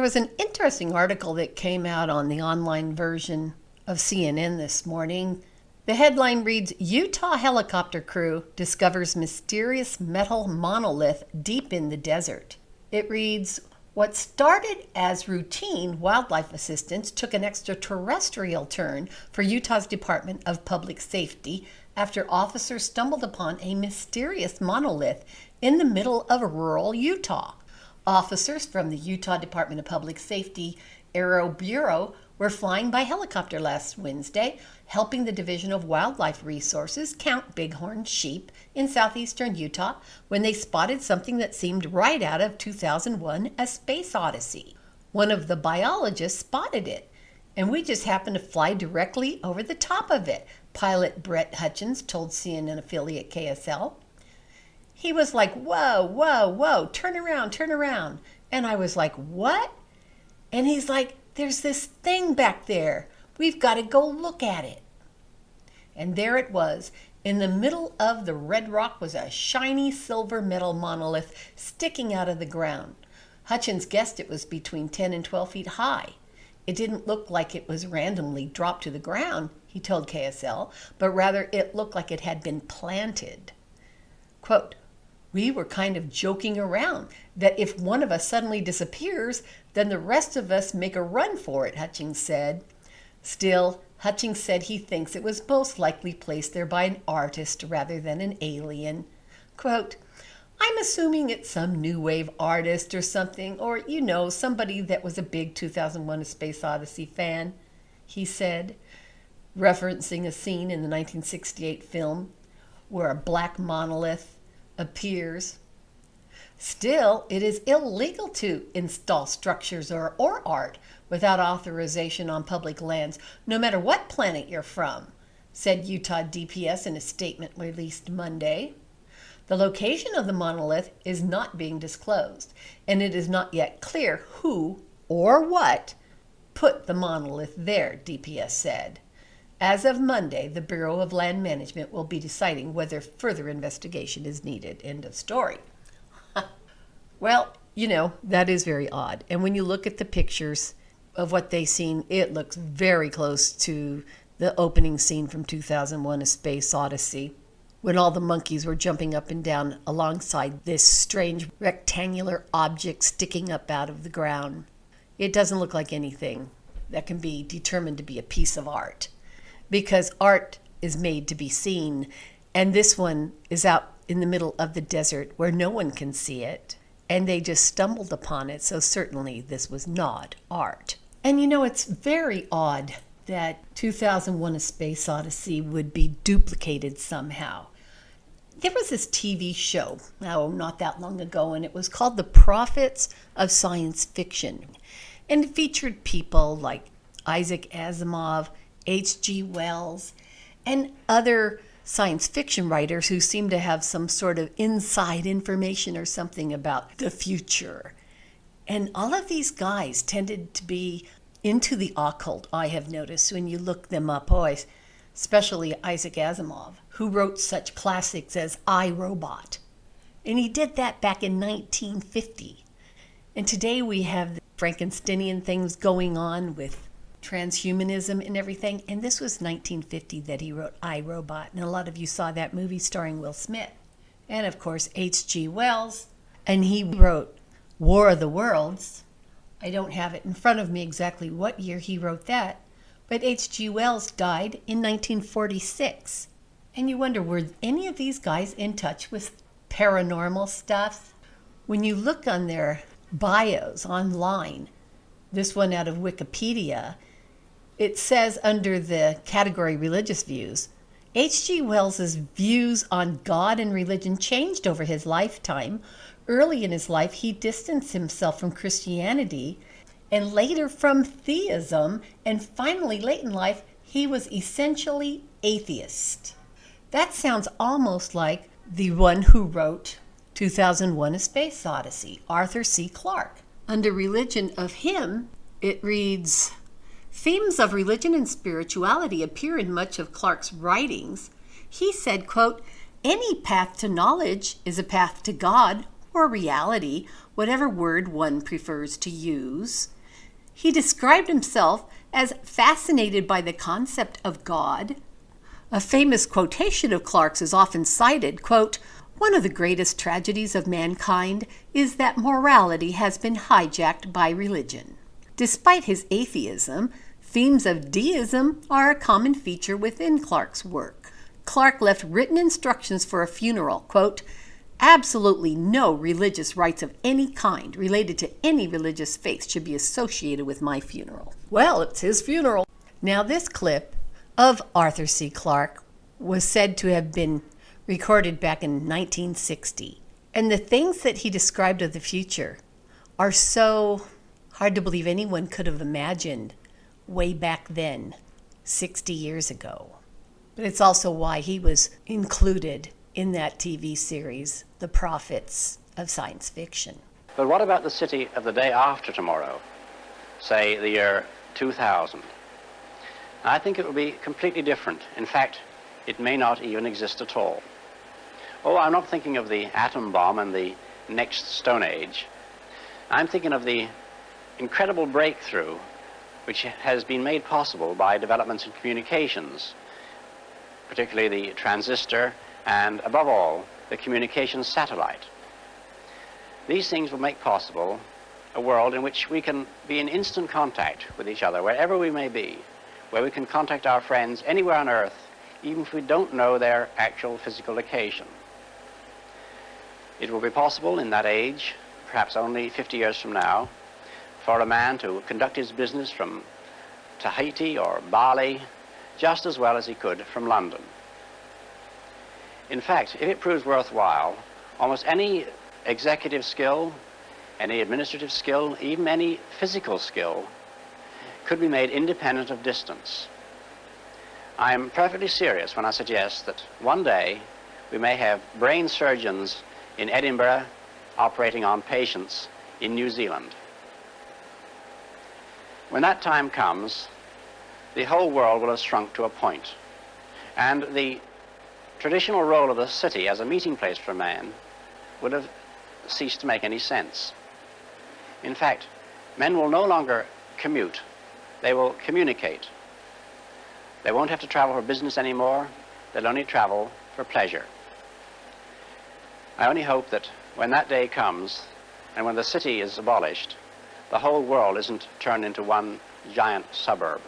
was an interesting article that came out on the online version of CNN this morning. The headline reads, Utah helicopter crew discovers mysterious metal monolith deep in the desert. It reads, what started as routine wildlife assistance took an extraterrestrial turn for Utah's Department of Public Safety after officers stumbled upon a mysterious monolith in the middle of rural Utah. Officers from the Utah Department of Public Safety Aero Bureau were flying by helicopter last Wednesday, helping the Division of Wildlife Resources count bighorn sheep in southeastern Utah when they spotted something that seemed right out of 2001: A Space Odyssey. One of the biologists spotted it, and we just happened to fly directly over the top of it, pilot Brett Hutchins told CNN affiliate KSL. He was like, whoa, whoa, whoa, turn around, turn around. And I was like, what? And he's like, there's this thing back there. We've got to go look at it. And there it was. In the middle of the red rock was a shiny silver metal monolith sticking out of the ground. Hutchins guessed it was between 10 and 12 feet high. It didn't look like it was randomly dropped to the ground, he told KSL, but rather it looked like it had been planted. Quote, we were kind of joking around that if one of us suddenly disappears, then the rest of us make a run for it, Hutchins said. Still, Hutchins said he thinks it was most likely placed there by an artist rather than an alien. Quote, I'm assuming it's some new wave artist or something, or, somebody that was a big 2001: A Space Odyssey fan, he said, referencing a scene in the 1968 film where a black monolith appears. Still, it is illegal to install structures or art without authorization on public lands, no matter what planet you're from, said Utah DPS in a statement released Monday. The location of the monolith is not being disclosed, and it is not yet clear who or what put the monolith there, DPS said. As of Monday, the Bureau of Land Management will be deciding whether further investigation is needed. End of story. Well, that is very odd. And when you look at the pictures of what they've seen, it looks very close to the opening scene from 2001: A Space Odyssey, when all the monkeys were jumping up and down alongside this strange rectangular object sticking up out of the ground. It doesn't look like anything that can be determined to be a piece of art, because art is made to be seen, and this one is out in the middle of the desert where no one can see it, and they just stumbled upon it, so certainly this was not art. And it's very odd that 2001: A Space Odyssey would be duplicated somehow. There was this TV show, not that long ago, and it was called The Prophets of Science Fiction, and it featured people like Isaac Asimov, H.G. Wells, and other science fiction writers who seem to have some sort of inside information or something about the future. And all of these guys tended to be into the occult, I have noticed, when you look them up. Especially Isaac Asimov, who wrote such classics as I, Robot. And he did that back in 1950. And today we have the Frankensteinian things going on with transhumanism and everything, and this was 1950 that he wrote I, Robot, and a lot of you saw that movie starring Will Smith. And of course H.G. Wells, and he wrote War of the Worlds. I don't have it in front of me exactly what year he wrote that, but H.G. Wells died in 1946. And you wonder, were any of these guys in touch with paranormal stuff? When you look on their bios online, this one out of Wikipedia, it says under the category religious views, H.G. Wells' views on God and religion changed over his lifetime. Early in his life, he distanced himself from Christianity and later from theism, and finally, late in life, he was essentially atheist. That sounds almost like the one who wrote 2001: A Space Odyssey, Arthur C. Clarke. Under religion of him, it reads, themes of religion and spirituality appear in much of Clarke's writings. He said, quote, any path to knowledge is a path to God or reality, whatever word one prefers to use. He described himself as fascinated by the concept of God. A famous quotation of Clarke's is often cited, quote, "One of the greatest tragedies of mankind is that morality has been hijacked by religion." Despite his atheism, themes of deism are a common feature within Clarke's work. Clarke left written instructions for a funeral, quote, "Absolutely no religious rites of any kind related to any religious faith should be associated with my funeral." Well, it's his funeral. Now, this clip of Arthur C. Clarke was said to have been recorded back in 1960. And the things that he described of the future are so hard to believe anyone could have imagined way back then, 60 years ago. But it's also why he was included in that TV series, The Prophets of Science Fiction. But what about the city of the day after tomorrow, say the year 2000? I think it will be completely different. In fact, it may not even exist at all. Oh, I'm not thinking of the atom bomb and the next Stone Age. I'm thinking of the incredible breakthrough which has been made possible by developments in communications, particularly the transistor and, above all, the communications satellite. These things will make possible a world in which we can be in instant contact with each other, wherever we may be, where we can contact our friends anywhere on Earth, even if we don't know their actual physical location. It will be possible in that age, perhaps only 50 years from now, for a man to conduct his business from Tahiti or Bali just as well as he could from London. In fact, if it proves worthwhile, almost any executive skill, any administrative skill, even any physical skill, could be made independent of distance. I am perfectly serious when I suggest that one day we may have brain surgeons in Edinburgh operating on patients in New Zealand. When that time comes, the whole world will have shrunk to a point, and the traditional role of the city as a meeting place for man would have ceased to make any sense. In fact, men will no longer commute, they will communicate. They won't have to travel for business anymore, they'll only travel for pleasure. I only hope that when that day comes, and when the city is abolished, the whole world isn't turned into one giant suburb.